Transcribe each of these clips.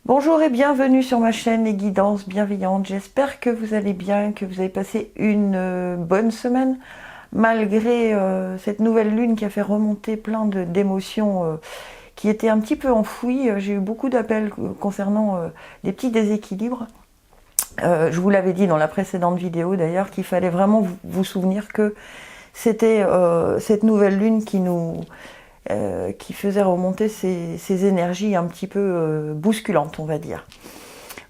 Bonjour et bienvenue sur ma chaîne Les Guidances Bienveillantes. J'espère que vous allez bien, que vous avez passé une bonne semaine malgré cette nouvelle lune qui a fait remonter plein d'émotions qui étaient un petit peu enfouies. J'ai eu beaucoup d'appels concernant des petits déséquilibres. Je vous l'avais dit dans la précédente vidéo d'ailleurs qu'il fallait vraiment vous souvenir que c'était cette nouvelle lune qui faisait remonter ces énergies un petit peu bousculantes, on va dire.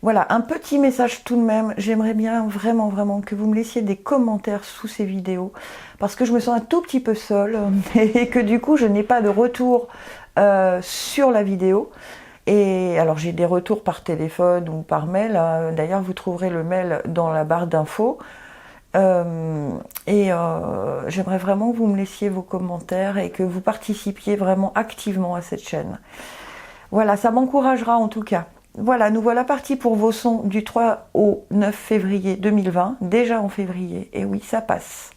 Voilà, un petit message tout de même. J'aimerais bien vraiment que vous me laissiez des commentaires sous ces vidéos parce que je me sens un tout petit peu seule et que du coup je n'ai pas de retour sur la vidéo. Et alors j'ai des retours par téléphone ou par mail. D'ailleurs vous trouverez le mail dans la barre d'infos. J'aimerais vraiment que vous me laissiez vos commentaires et que vous participiez vraiment activement à cette chaîne. Voilà, ça m'encouragera en tout cas. Voilà, nous voilà partis pour vos sons du 3 au 9 février 2020, déjà en février, et oui, ça passe.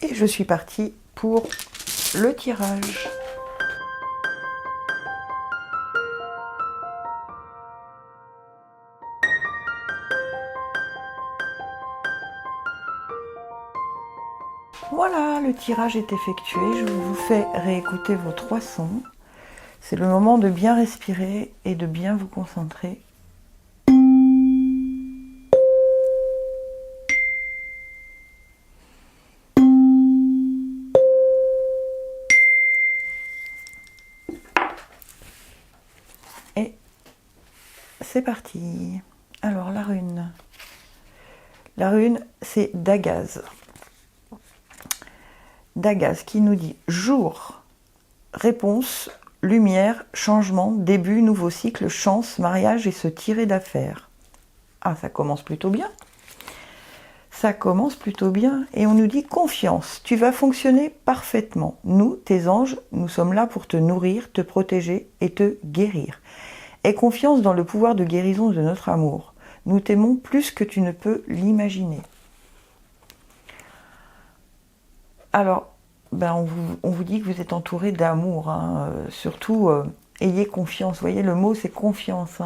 Et je suis partie pour le tirage. Voilà, le tirage est effectué. Je vous fais réécouter vos 3 sons. C'est le moment de bien respirer et de bien vous concentrer. Et c'est parti. Alors la rune. La rune, c'est Dagaz. Dagaz qui nous dit jour, réponse, lumière, changement, début, nouveau cycle, chance, mariage et se tirer d'affaire. Ah, ça commence plutôt bien. Ça commence plutôt bien. Et on nous dit confiance, tu vas fonctionner parfaitement. Nous, tes anges, nous sommes là pour te nourrir, te protéger et te guérir. Aie confiance dans le pouvoir de guérison de notre amour. Nous t'aimons plus que tu ne peux l'imaginer. Alors, on vous dit que vous êtes entouré d'amour. Surtout, ayez confiance. Vous voyez, le mot, c'est confiance.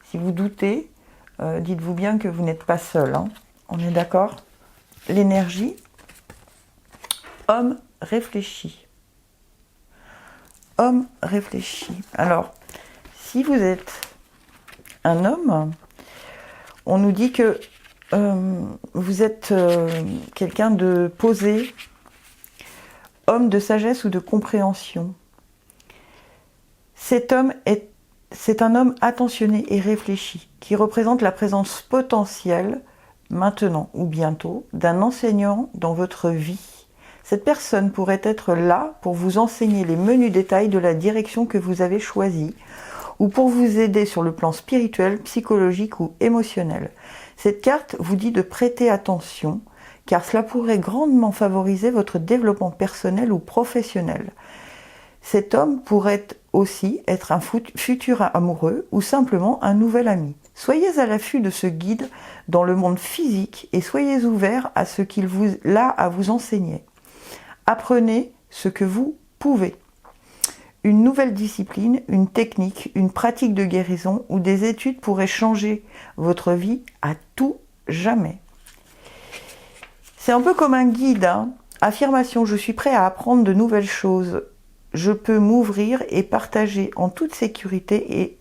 Si vous doutez, dites-vous bien que vous n'êtes pas seul. On est d'accord? L'énergie, homme réfléchi. Homme réfléchi. Alors, si vous êtes un homme, on nous dit que vous êtes quelqu'un de posé, homme de sagesse ou de compréhension. C'est un homme attentionné et réfléchi, qui représente la présence potentielle, maintenant ou bientôt, d'un enseignant dans votre vie. Cette personne pourrait être là pour vous enseigner les menus détails de la direction que vous avez choisie, ou pour vous aider sur le plan spirituel, psychologique ou émotionnel. Cette carte vous dit de prêter attention, car cela pourrait grandement favoriser votre développement personnel ou professionnel. Cet homme pourrait aussi être un futur amoureux ou simplement un nouvel ami. Soyez à l'affût de ce guide dans le monde physique et soyez ouverts à ce qu'il a à vous enseigner. Apprenez ce que vous pouvez. Une nouvelle discipline, une technique, une pratique de guérison ou des études pourraient changer votre vie à tout jamais. C'est un peu comme un guide. Affirmation, je suis prêt à apprendre de nouvelles choses. Je peux m'ouvrir et partager en toute sécurité et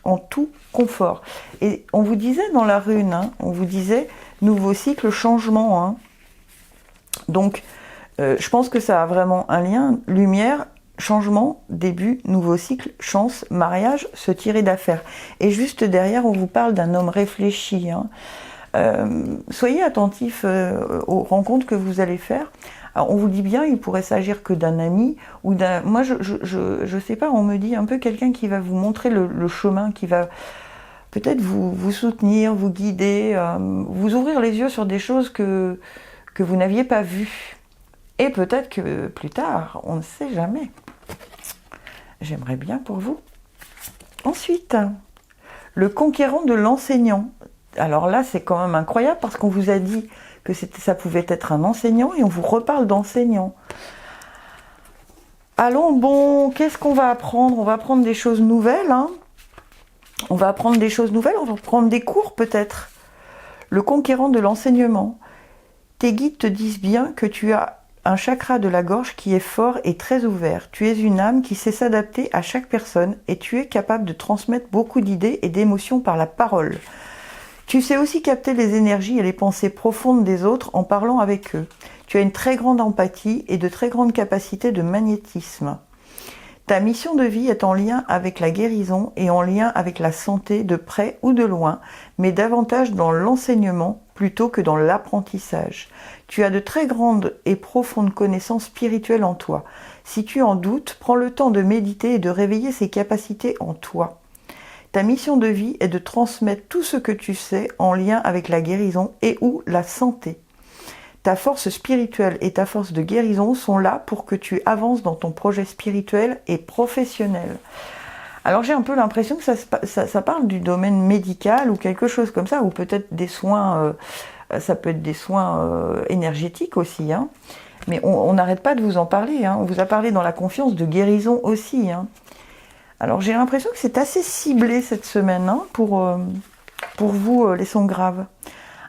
en tout confort. Et on vous disait dans la rune, on vous disait nouveau cycle, changement. Donc, je pense que ça a vraiment un lien. Lumière, changement, début, nouveau cycle, chance, mariage, se tirer d'affaire. Et juste derrière, on vous parle d'un homme réfléchi. Soyez attentifs aux rencontres que vous allez faire. Alors, on vous dit bien, il pourrait s'agir que d'un ami ou d'un... Moi, je sais pas, on me dit un peu quelqu'un qui va vous montrer le chemin, qui va peut-être vous soutenir, vous guider, vous ouvrir les yeux sur des choses que vous n'aviez pas vues. Et peut-être que plus tard, on ne sait jamais. J'aimerais bien pour vous. Ensuite, Le conquérant de l'enseignant. Alors là, c'est quand même incroyable parce qu'on vous a dit que ça pouvait être un enseignant et on vous reparle d'enseignant. Allons, bon, qu'est-ce qu'on va apprendre? On va apprendre des choses nouvelles, hein. On va apprendre des choses nouvelles, on va prendre des cours peut-être. Le conquérant de l'enseignement. Tes guides te disent bien que tu as un chakra de la gorge qui est fort et très ouvert. Tu es une âme qui sait s'adapter à chaque personne et tu es capable de transmettre beaucoup d'idées et d'émotions par la parole. Tu sais aussi capter les énergies et les pensées profondes des autres en parlant avec eux. Tu as une très grande empathie et de très grandes capacités de magnétisme. Ta mission de vie est en lien avec la guérison et en lien avec la santé de près ou de loin, mais davantage dans l'enseignement plutôt que dans l'apprentissage. Tu as de très grandes et profondes connaissances spirituelles en toi. Si tu en doutes, prends le temps de méditer et de réveiller ces capacités en toi. Ta mission de vie est de transmettre tout ce que tu sais en lien avec la guérison et ou la santé. Ta force spirituelle et ta force de guérison sont là pour que tu avances dans ton projet spirituel et professionnel. Alors j'ai un peu l'impression que ça parle du domaine médical ou quelque chose comme ça, ou peut-être des soins, ça peut être des soins énergétiques aussi, hein. Mais on n'arrête pas de vous en parler, hein. On vous a parlé dans la confiance de guérison aussi, hein. Alors j'ai l'impression que c'est assez ciblé cette semaine, hein, pour vous les sons graves.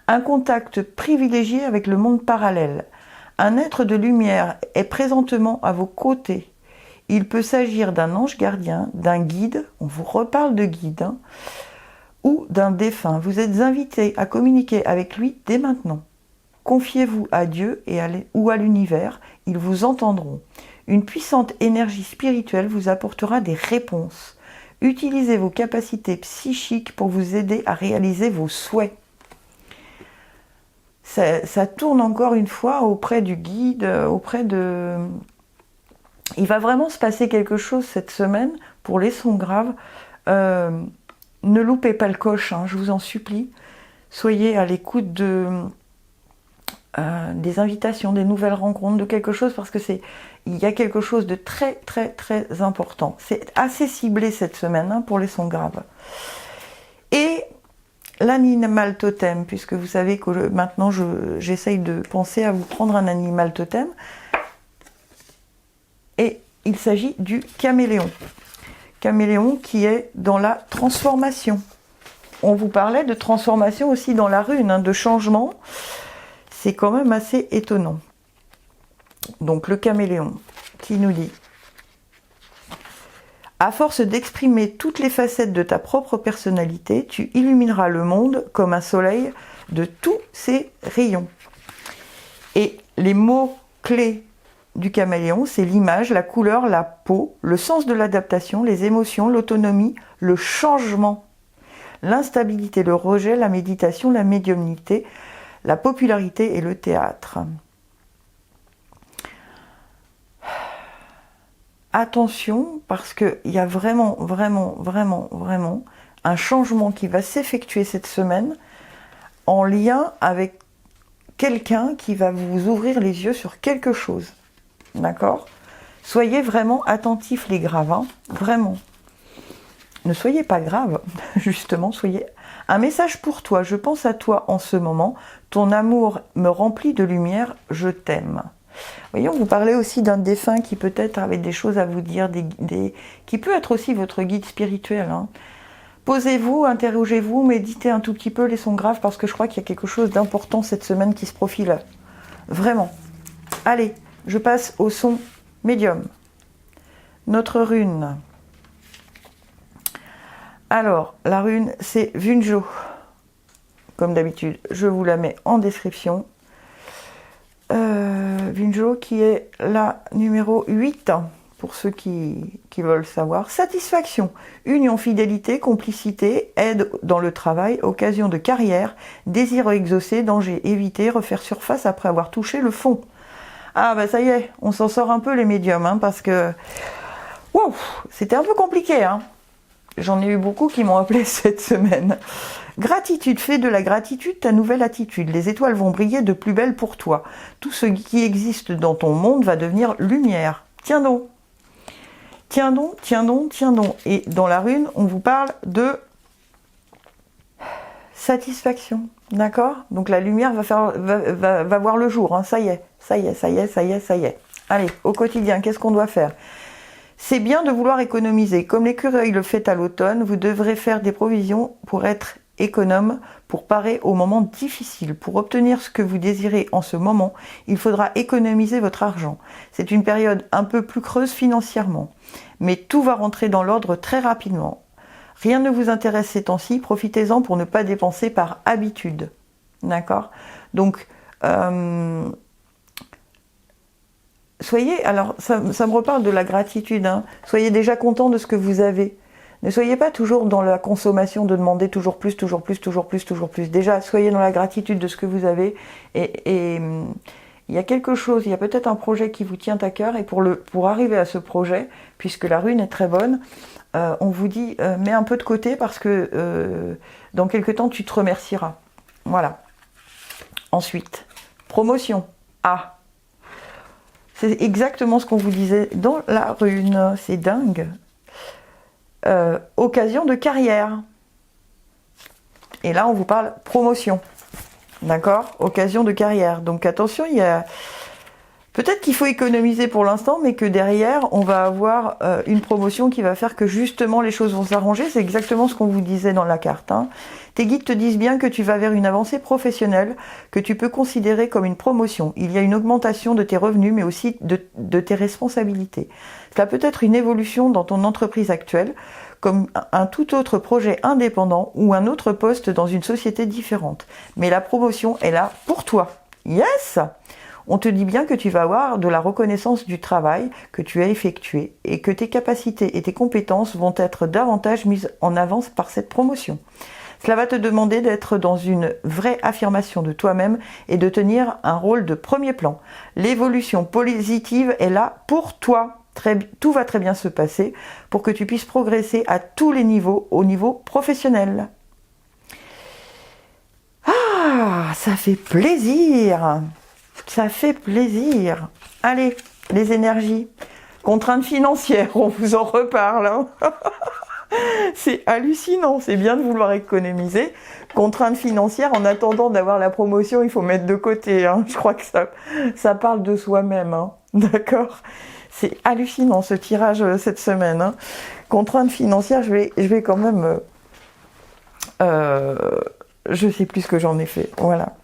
Un contact privilégié avec le monde parallèle. Un être de lumière est présentement à vos côtés. Il peut s'agir d'un ange gardien, d'un guide, on vous reparle de guide, hein, ou d'un défunt. Vous êtes invité à communiquer avec lui dès maintenant. Confiez-vous à Dieu ou à l'univers, ils vous entendront. Une puissante énergie spirituelle vous apportera des réponses. Utilisez vos capacités psychiques pour vous aider à réaliser vos souhaits. Ça tourne encore une fois auprès du guide, Il va vraiment se passer quelque chose cette semaine pour les sons graves. Ne loupez pas le coche, hein, je vous en supplie. Soyez à l'écoute des invitations, des nouvelles rencontres, de quelque chose, parce que il y a quelque chose de très très très important. C'est assez ciblé cette semaine, hein, pour les sons graves. Et l'animal totem, puisque vous savez que maintenant j'essaye de penser à vous prendre un animal totem. Et il s'agit du caméléon. Caméléon qui est dans la transformation. On vous parlait de transformation aussi dans la rune, hein, de changement. C'est quand même assez étonnant. Donc le caméléon qui nous dit: à force d'exprimer toutes les facettes de ta propre personnalité, tu illumineras le monde comme un soleil de tous ses rayons. Et les mots clés du caméléon, c'est l'image, la couleur, la peau, le sens de l'adaptation, les émotions, l'autonomie, le changement, l'instabilité, le rejet, la méditation, la médiumnité, la popularité et le théâtre. Attention, parce qu'il y a vraiment un changement qui va s'effectuer cette semaine en lien avec quelqu'un qui va vous ouvrir les yeux sur quelque chose. D'accord? Soyez vraiment attentifs les graves, hein, vraiment. Ne soyez pas graves, justement, soyez... Un message pour toi, je pense à toi en ce moment, ton amour me remplit de lumière, je t'aime. Voyons, vous parlez aussi d'un défunt qui peut-être avait des choses à vous dire, qui peut être aussi votre guide spirituel, hein. Posez-vous, interrogez-vous, méditez un tout petit peu les sons graves, parce que je crois qu'il y a quelque chose d'important cette semaine qui se profile. Vraiment. Allez, je passe au son médium. Notre rune. Alors, la rune, c'est Vunjo. Comme d'habitude, je vous la mets en description. Vunjo qui est la numéro 8, pour ceux qui veulent savoir. Satisfaction, union, fidélité, complicité, aide dans le travail, occasion de carrière, désir exaucé, danger évité, refaire surface après avoir touché le fond. Ah bah ça y est, on s'en sort un peu les médiums, hein, parce que wow, c'était un peu compliqué, hein. J'en ai eu beaucoup qui m'ont appelé cette semaine. Gratitude, fais de la gratitude ta nouvelle attitude. Les étoiles vont briller de plus belle pour toi. Tout ce qui existe dans ton monde va devenir lumière. Tiens donc. Tiens donc, tiens donc, tiens donc. Et dans la rune, on vous parle de satisfaction, d'accord? Donc la lumière va voir le jour, hein. Ça y est, ça y est, ça y est, ça y est, ça y est. Allez, au quotidien, qu'est-ce qu'on doit faire? C'est bien de vouloir économiser. Comme l'écureuil le fait à l'automne, vous devrez faire des provisions pour être économe, pour parer aux moments difficiles. Pour obtenir ce que vous désirez en ce moment, il faudra économiser votre argent. C'est une période un peu plus creuse financièrement, mais tout va rentrer dans l'ordre très rapidement. Rien ne vous intéresse ces temps-ci, profitez-en pour ne pas dépenser par habitude. D'accord? Donc, soyez, alors ça me reparle de la gratitude, hein. Soyez déjà content de ce que vous avez. Ne soyez pas toujours dans la consommation de demander toujours plus, toujours plus, toujours plus, toujours plus. Déjà, soyez dans la gratitude de ce que vous avez. Et il y a quelque chose, il y a peut-être un projet qui vous tient à cœur. Et pour arriver à ce projet, puisque la rune est très bonne, on vous dit, mets un peu de côté parce que dans quelque temps, tu te remercieras. Voilà. Ensuite, promotion. Ah, c'est exactement ce qu'on vous disait dans la rune. C'est dingue. Occasion de carrière. Et là, on vous parle promotion. D'accord? Occasion de carrière. Donc attention, il y a... Peut-être qu'il faut économiser pour l'instant, mais que derrière, on va avoir une promotion qui va faire que justement les choses vont s'arranger. C'est exactement ce qu'on vous disait dans la carte, hein. Tes guides te disent bien que tu vas vers une avancée professionnelle que tu peux considérer comme une promotion. Il y a une augmentation de tes revenus, mais aussi de tes responsabilités. Cela peut être une évolution dans ton entreprise actuelle, comme un tout autre projet indépendant ou un autre poste dans une société différente. Mais la promotion est là pour toi. Yes! On te dit bien que tu vas avoir de la reconnaissance du travail que tu as effectué et que tes capacités et tes compétences vont être davantage mises en avance par cette promotion. Cela va te demander d'être dans une vraie affirmation de toi-même et de tenir un rôle de premier plan. L'évolution positive est là pour toi. Tout va très bien se passer pour que tu puisses progresser à tous les niveaux, au niveau professionnel. Ah, ça fait plaisir! Ça fait plaisir. Allez, les énergies. Contraintes financières, on vous en reparle, hein. C'est hallucinant, c'est bien de vouloir économiser. Contraintes financières, en attendant d'avoir la promotion, il faut mettre de côté, hein. Je crois que ça parle de soi-même, hein. D'accord? C'est hallucinant ce tirage cette semaine, hein. Contraintes financières, je vais quand même... je sais plus ce que j'en ai fait. Voilà.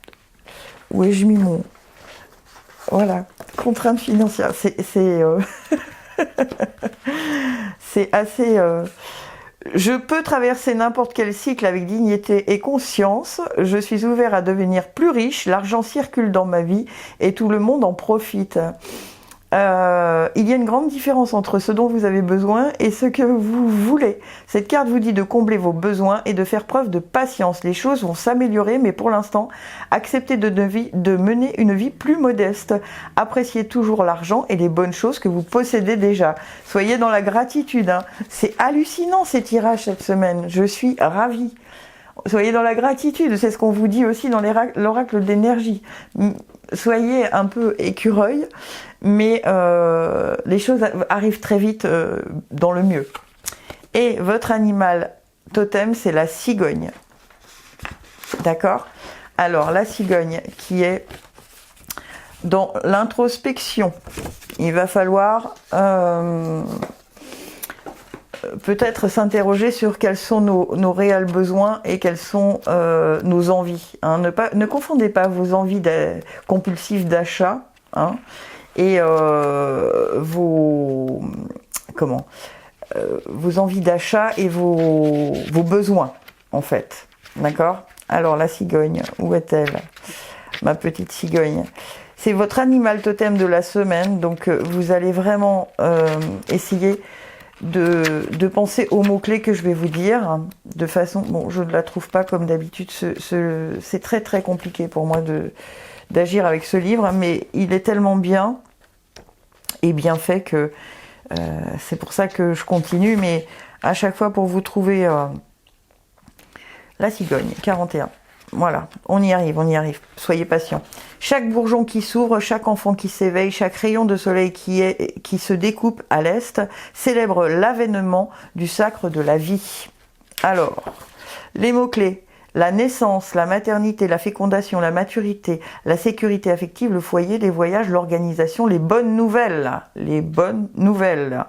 Où ai-je mis mon... Voilà, contraintes financières, c'est c'est assez... Je peux traverser n'importe quel cycle avec dignité et conscience. Je suis ouvert à devenir plus riche. L'argent circule dans ma vie et tout le monde en profite. Il y a une grande différence entre ce dont vous avez besoin et ce que vous voulez. Cette carte vous dit de combler vos besoins et de faire preuve de patience. Les choses vont s'améliorer, mais pour l'instant, acceptez de mener une vie plus modeste. Appréciez toujours l'argent et les bonnes choses que vous possédez déjà. Soyez dans la gratitude, hein. C'est hallucinant ces tirages cette semaine. Je suis ravie. Soyez dans la gratitude, c'est ce qu'on vous dit aussi dans l'oracle d'énergie. Soyez un peu écureuil, mais les choses arrivent très vite dans le mieux. Et votre animal totem, c'est la cigogne. D'accord? Alors, la cigogne qui est dans l'introspection. Il va falloir... peut-être s'interroger sur quels sont nos réels besoins et quelles sont nos envies, hein. Ne confondez pas vos envies compulsives d'achat, hein, et vos envies d'achat et vos besoins, en fait. D'accord? Alors, la cigogne, où est-elle? Ma petite cigogne. C'est votre animal totem de la semaine, donc vous allez vraiment essayer de penser aux mots-clés que je vais vous dire, de façon... Bon, je ne la trouve pas comme d'habitude, c'est très très compliqué pour moi d'agir avec ce livre, mais il est tellement bien et bien fait que c'est pour ça que je continue, mais à chaque fois pour vous trouver la cigogne, 41. Voilà, on y arrive, soyez patients. Chaque bourgeon qui s'ouvre, chaque enfant qui s'éveille, chaque rayon de soleil qui se découpe à l'est, célèbre l'avènement du sacre de la vie. Alors, les mots-clés, La naissance, la maternité, la fécondation, la maturité, la sécurité affective, le foyer, les voyages, l'organisation, les bonnes nouvelles. Les bonnes nouvelles.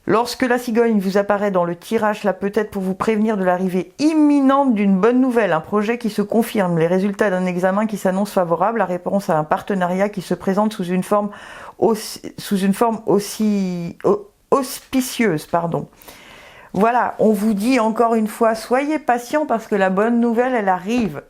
Lorsque la cigogne vous apparaît dans le tirage, là peut-être pour vous prévenir de l'arrivée imminente d'une bonne nouvelle, un projet qui se confirme, les résultats d'un examen qui s'annonce favorable, la réponse à un partenariat qui se présente sous une forme aussi auspicieuse, pardon. Voilà, on vous dit encore une fois, soyez patient parce que la bonne nouvelle, elle arrive,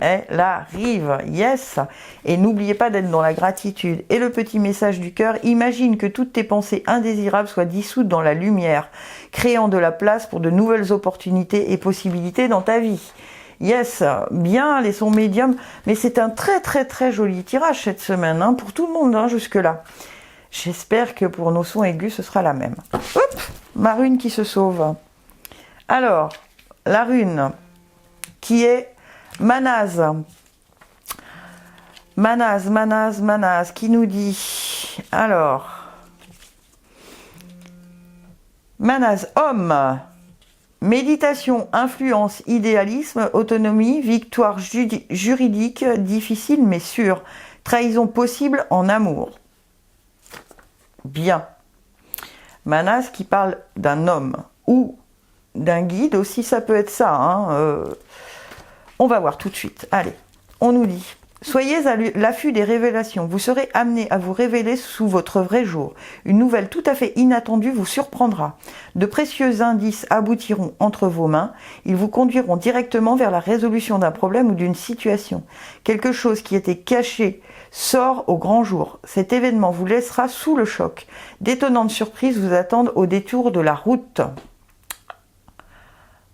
yes. Et n'oubliez pas d'être dans la gratitude. Et le petit message du cœur, imagine que toutes tes pensées indésirables soient dissoutes dans la lumière, créant de la place pour de nouvelles opportunités et possibilités dans ta vie. Yes, bien les sons médiums, mais c'est un très très très joli tirage cette semaine, hein, pour tout le monde, hein, jusque-là. J'espère que pour nos sons aigus, ce sera la même. Hop, ma rune qui se sauve. Alors, la rune qui est Manaz. Manaz, qui nous dit, alors, Manaz, homme, méditation, influence, idéalisme, autonomie, victoire juridique, difficile mais sûre, trahison possible en amour. Bien. Manaz qui parle d'un homme ou d'un guide aussi, ça peut être ça, hein. On va voir tout de suite. Allez, on nous dit, soyez à l'affût des révélations, vous serez amené à vous révéler sous votre vrai jour. Une nouvelle tout à fait inattendue vous surprendra. De précieux indices aboutiront entre vos mains, ils vous conduiront directement vers la résolution d'un problème ou d'une situation. Quelque chose qui était caché sort au grand jour. Cet événement vous laissera sous le choc. D'étonnantes surprises vous attendent au détour de la route.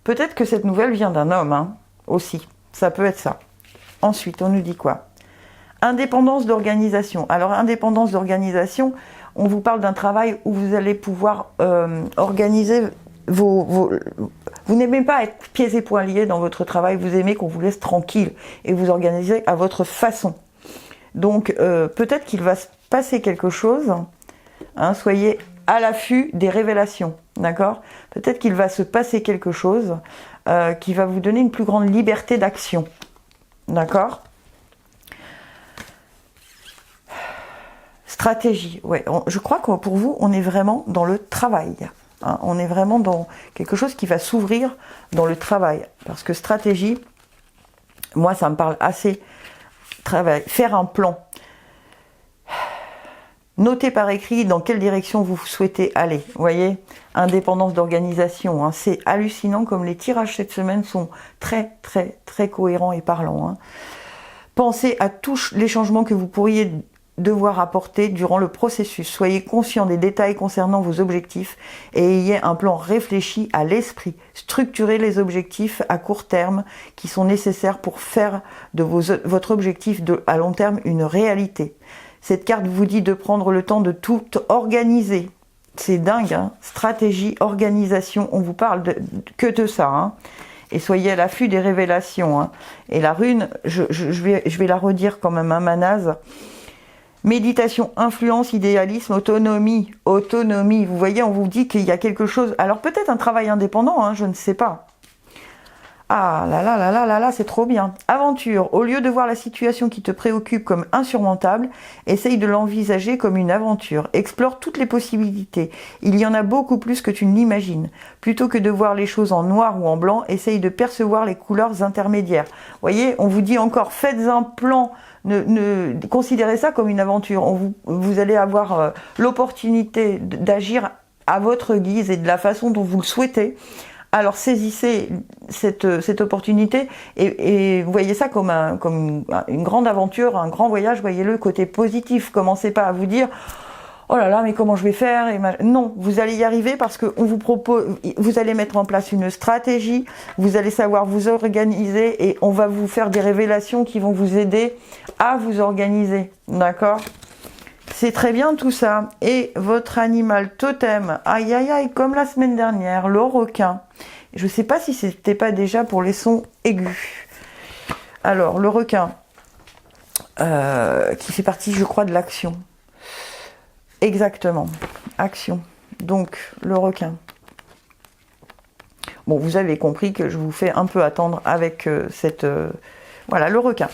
Peut-être que cette nouvelle vient d'un homme, hein, aussi. Ça peut être ça. Ensuite, on nous dit quoi? Indépendance d'organisation. Alors, indépendance d'organisation, on vous parle d'un travail où vous allez pouvoir organiser vos... Vous n'aimez pas être pieds et poings liés dans votre travail, vous aimez qu'on vous laisse tranquille et vous organisez à votre façon. Donc, peut-être qu'il va se passer quelque chose, hein, soyez à l'affût des révélations, d'accord? Peut-être qu'il va se passer quelque chose qui va vous donner une plus grande liberté d'action, d'accord? Stratégie, ouais. Je crois que pour vous, on est vraiment dans le travail. Hein, on est vraiment dans quelque chose qui va s'ouvrir dans le travail. Parce que stratégie, moi, ça me parle assez. Travail, faire un plan. Notez par écrit dans quelle direction vous souhaitez aller. Vous voyez, indépendance d'organisation. Hein. C'est hallucinant comme les tirages cette semaine sont très, très, très cohérents et parlants. Hein. Pensez à tous les changements que vous pourriez devoir apporter durant le processus. Soyez conscient des détails concernant vos objectifs et ayez un plan réfléchi à l'esprit. Structurez les objectifs à court terme qui sont nécessaires pour faire de votre objectif à long terme une réalité. Cette carte vous dit de prendre le temps de tout organiser. C'est dingue, hein? Stratégie, organisation, on vous parle que de ça. Hein? Et soyez à l'affût des révélations. Hein? Et la rune, je vais la redire quand même, hein, Manaz. Méditation, influence, idéalisme, autonomie. Autonomie, vous voyez, on vous dit qu'il y a quelque chose. Alors peut-être un travail indépendant, hein, je ne sais pas. Ah là là là là là là, c'est trop bien. Aventure, au lieu de voir la situation qui te préoccupe comme insurmontable, essaye de l'envisager comme une aventure. Explore toutes les possibilités. Il y en a beaucoup plus que tu ne l'imagines. Plutôt que de voir les choses en noir ou en blanc, essaye de percevoir les couleurs intermédiaires. Vous voyez, on vous dit encore, faites un plan. Considérez ça comme une aventure. Vous allez avoir l'opportunité d'agir à votre guise et de la façon dont vous le souhaitez. Alors saisissez cette opportunité et voyez ça comme une grande aventure, un grand voyage. Voyez-le côté positif. Commencez pas à vous dire oh là là, mais comment je vais faire? Non, vous allez y arriver parce que on vous propose, vous allez mettre en place une stratégie, vous allez savoir vous organiser et on va vous faire des révélations qui vont vous aider à vous organiser. D'accord? C'est très bien tout ça. Et votre animal totem, aïe aïe aïe, comme la semaine dernière, le requin. Je ne sais pas si c'était pas déjà pour les sons aigus. Alors, le requin, qui fait partie, je crois, de l'action. Exactement, action. Donc, le requin. Bon, vous avez compris que je vous fais un peu attendre avec voilà, le requin.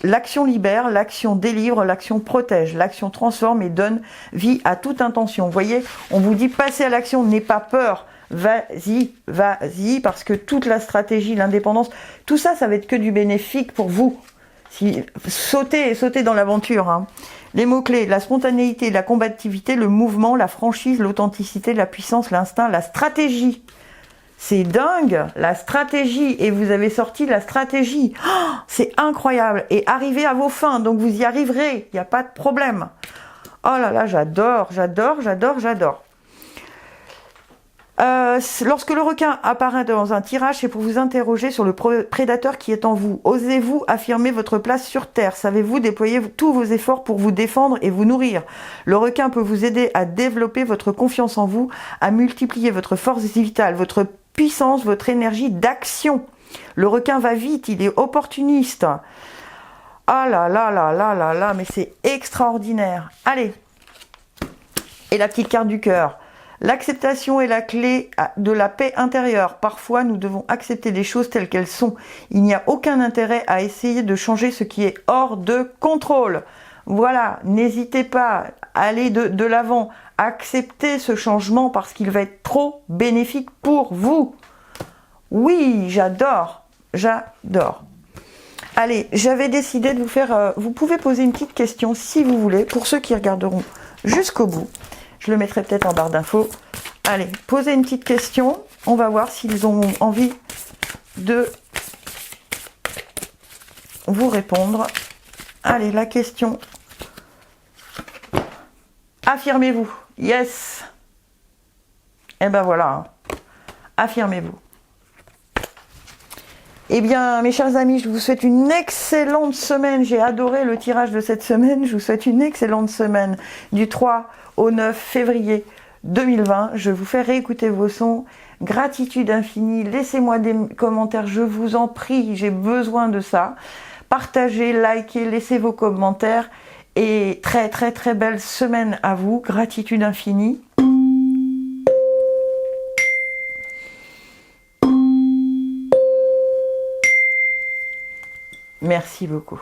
L'action libère, l'action délivre, l'action protège, l'action transforme et donne vie à toute intention. Vous voyez, on vous dit passez à l'action, n'aie pas peur, vas-y, vas-y, parce que toute la stratégie, l'indépendance, tout ça, ça va être que du bénéfique pour vous. Si, sautez dans l'aventure. Hein. Les mots-clés, la spontanéité, la combativité, le mouvement, la franchise, l'authenticité, la puissance, l'instinct, la stratégie. C'est dingue, la stratégie, et vous avez sorti la stratégie. Oh, c'est incroyable, et arrivez à vos fins, donc vous y arriverez, il n'y a pas de problème. Oh là là, j'adore, j'adore, j'adore, j'adore. Lorsque le requin apparaît dans un tirage, c'est pour vous interroger sur le prédateur qui est en vous. Osez-vous affirmer votre place sur Terre? Savez-vous déployer tous vos efforts pour vous défendre et vous nourrir? Le requin peut vous aider à développer votre confiance en vous, à multiplier votre force vitale, votre puissance, votre énergie d'action. Le requin va vite, il est opportuniste. Ah là là là là là là, mais c'est extraordinaire. Allez. Et la petite carte du cœur. L'acceptation est la clé de la paix intérieure. Parfois, nous devons accepter les choses telles qu'elles sont. Il n'y a aucun intérêt à essayer de changer ce qui est hors de contrôle. Voilà, n'hésitez pas, allez de l'avant. Acceptez ce changement parce qu'il va être trop bénéfique pour vous. Oui, j'adore, j'adore. Allez, j'avais décidé de vous faire... vous pouvez poser une petite question si vous voulez, pour ceux qui regarderont jusqu'au bout. Je le mettrai peut-être en barre d'infos. Allez, posez une petite question. On va voir s'ils ont envie de vous répondre. Allez, la question. Affirmez-vous. Yes. Et ben voilà. Affirmez-vous. Eh bien, mes chers amis, je vous souhaite une excellente semaine. J'ai adoré le tirage de cette semaine. Je vous souhaite une excellente semaine du 3 au 9 février 2020. Je vous fais réécouter vos sons. Gratitude infinie. Laissez-moi des commentaires, je vous en prie. J'ai besoin de ça. Partagez, likez, laissez vos commentaires. Et très, très, très belle semaine à vous. Gratitude infinie. Merci beaucoup.